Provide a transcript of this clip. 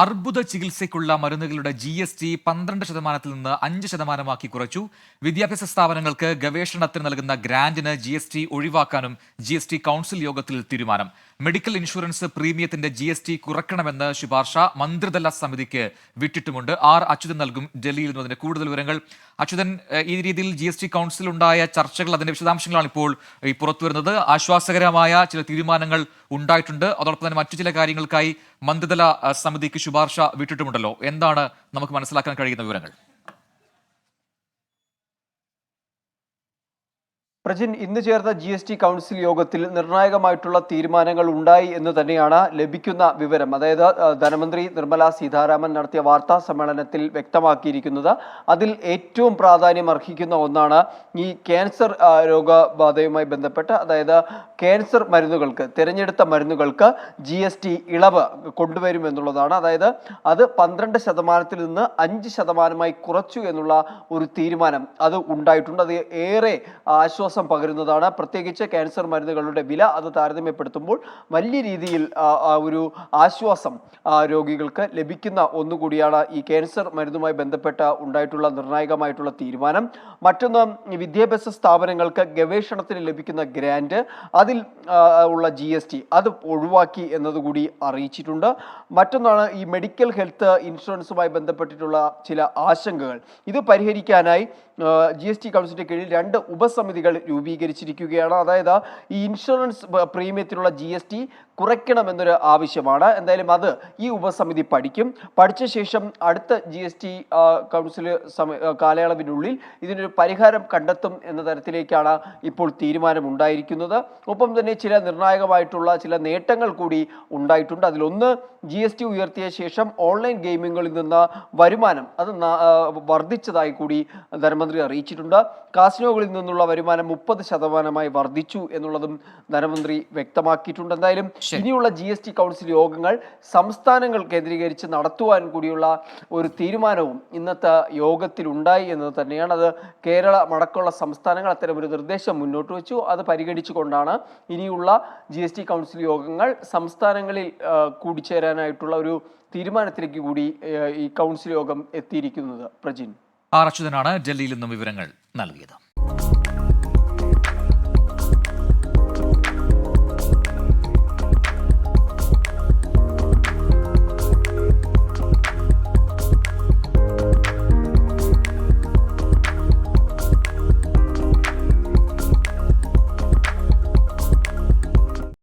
അർബുദ ചികിത്സയ്ക്കുള്ള മരുന്നുകളുടെ GST 12% നിന്ന് 5% കുറച്ചു. വിദ്യാഭ്യാസ സ്ഥാപനങ്ങൾക്ക് ഗവേഷണത്തിന് നൽകുന്ന ഗ്രാന്റിന് GST ഒഴിവാക്കാനും GST കൗൺസിൽ യോഗത്തിൽ തീരുമാനം. മെഡിക്കൽ ഇൻഷുറൻസ് പ്രീമിയത്തിന്റെ GST കുറയ്ക്കണമെന്ന് ശുപാർശ മന്ത്രിതല സമിതിക്ക് വിട്ടിട്ടുമുണ്ട്. അച്യുതൻ നൽകും ഡൽഹിയിൽ നിന്ന് അതിന്റെ കൂടുതൽ വിവരങ്ങൾ. അച്യുതൻ, ഈ രീതിയിൽ GST കൗൺസിൽ ഉണ്ടായ ചർച്ചകൾ, അതിന്റെ വിശദാംശങ്ങളാണ് ഇപ്പോൾ പുറത്തുവരുന്നത്. ആശ്വാസകരമായ ചില തീരുമാനങ്ങൾ ഉണ്ടായിട്ടുണ്ട്. അതോടൊപ്പം തന്നെ മറ്റു ചില കാര്യങ്ങൾക്കായി മന്ത്രിതല സമിതിക്ക് ശുപാർശ വിട്ടിട്ടുമുണ്ടല്ലോ. എന്താണ് നമുക്ക് മനസ്സിലാക്കാൻ കഴിയുന്ന വിവരങ്ങൾ? പ്രജിൻ, ഇന്ന് ചേർന്ന GST കൗൺസിൽ യോഗത്തിൽ നിർണായകമായിട്ടുള്ള തീരുമാനങ്ങൾ ഉണ്ടായി എന്ന് തന്നെയാണ് ലഭിക്കുന്ന വിവരം. അതായത് ധനമന്ത്രി നിർമ്മല സീതാരാമൻ നടത്തിയ വാർത്താ സമ്മേളനത്തിൽ വ്യക്തമാക്കിയിരിക്കുന്നത്. അതിൽ ഏറ്റവും പ്രാധാന്യം അർഹിക്കുന്ന ഒന്നാണ് ഈ ക്യാൻസർ രോഗബാധയുമായി ബന്ധപ്പെട്ട്, അതായത് ക്യാൻസർ മരുന്നുകൾക്ക്, തിരഞ്ഞെടുത്ത മരുന്നുകൾക്ക് GST ഇളവ് കൊണ്ടുവരുമെന്നുള്ളതാണ്. അതായത് അത് 12% നിന്ന് 5% കുറച്ചു എന്നുള്ള ഒരു തീരുമാനം അത് ഉണ്ടായിട്ടുണ്ട്. അത് ഏറെ ആശ്വാസം പകരുന്നതാണ്. പ്രത്യേകിച്ച് ക്യാൻസർ മരുന്നുകളുടെ വില അത് താരതമ്യപ്പെടുത്തുമ്പോൾ വലിയ രീതിയിൽ ഒരു ആശ്വാസം രോഗികൾക്ക് ലഭിക്കുന്ന ഒന്നുകൂടിയാണ് ഈ ക്യാൻസർ മരുന്നുമായി ബന്ധപ്പെട്ട് ഉണ്ടായിട്ടുള്ള നിർണായകമായിട്ടുള്ള തീരുമാനം. മറ്റൊന്ന്, വിദ്യാഭ്യാസ സ്ഥാപനങ്ങൾക്ക് ഗവേഷണത്തിന് ലഭിക്കുന്ന ഗ്രാന്റ്, അതിൽ ഉള്ള GST അത് ഒഴിവാക്കി എന്നതുകൂടി അറിയിച്ചിട്ടുണ്ട്. മറ്റൊന്നാണ് ഈ മെഡിക്കൽ ഹെൽത്ത് ഇൻഷുറൻസുമായി ബന്ധപ്പെട്ടിട്ടുള്ള ചില ആശങ്കകൾ. ഇത് പരിഹരിക്കാനായി GST കൗൺസിലിന്റെ കീഴിൽ 2 ഉപസമിതികൾ രൂപീകരിച്ചിരിക്കുകയാണ്. അതായത് ഈ ഇൻഷുറൻസ് പ്രീമിയത്തിലുള്ള GST കുറയ്ക്കണമെന്നൊരു ആവശ്യമാണ്. എന്തായാലും അത് ഈ ഉപസമിതി പഠിച്ച ശേഷം അടുത്ത GST കൗൺസിൽ കാലയളവിനുള്ളിൽ ഇതിനൊരു പരിഹാരം കണ്ടെത്തും എന്ന തരത്തിലേക്കാണ് ഇപ്പോൾ തീരുമാനമുണ്ടായിരിക്കുന്നത്. ഒപ്പം തന്നെ ചില നിർണായകമായിട്ടുള്ള ചില നേട്ടങ്ങൾ കൂടി ഉണ്ടായിട്ടുണ്ട്. അതിലൊന്ന്, GST ഉയർത്തിയ ശേഷം ഓൺലൈൻ ഗെയിമിങ്ങളിൽ നിന്ന് വരുമാനം അത് വർദ്ധിച്ചതായി കൂടി ധനമന്ത്രി അറിയിച്ചിട്ടുണ്ട്. കാസിനോകളിൽ നിന്നുള്ള വരുമാനം 30% വർദ്ധിച്ചു എന്നുള്ളതും ധനമന്ത്രി വ്യക്തമാക്കിയിട്ടുണ്ട്. എന്തായാലും ഇനിയുള്ള GST കൗൺസിൽ യോഗങ്ങൾ സംസ്ഥാനങ്ങൾ കേന്ദ്രീകരിച്ച് നടത്തുവാൻ കൂടിയുള്ള ഒരു തീരുമാനവും ഇന്നത്തെ യോഗത്തിൽ ഉണ്ടായി എന്നത് തന്നെയാണ്. അത് കേരളം അടക്കമുള്ള സംസ്ഥാനങ്ങൾ അത്തരം ഒരു നിർദ്ദേശം മുന്നോട്ട് വെച്ചു. അത് പരിഗണിച്ചുകൊണ്ടാണ് ഇനിയുള്ള GST കൗൺസിൽ യോഗങ്ങൾ സംസ്ഥാനങ്ങളിൽ കൂടിച്ചേരാനായിട്ടുള്ള ഒരു തീരുമാനത്തിലേക്ക് കൂടി ഈ കൗൺസിൽ യോഗം എത്തിയിരിക്കുന്നത്. പ്രജിൻ, അച്യുതനാണ് ഡൽഹിയിൽ നിന്നും വിവരങ്ങൾ നൽകിയത്.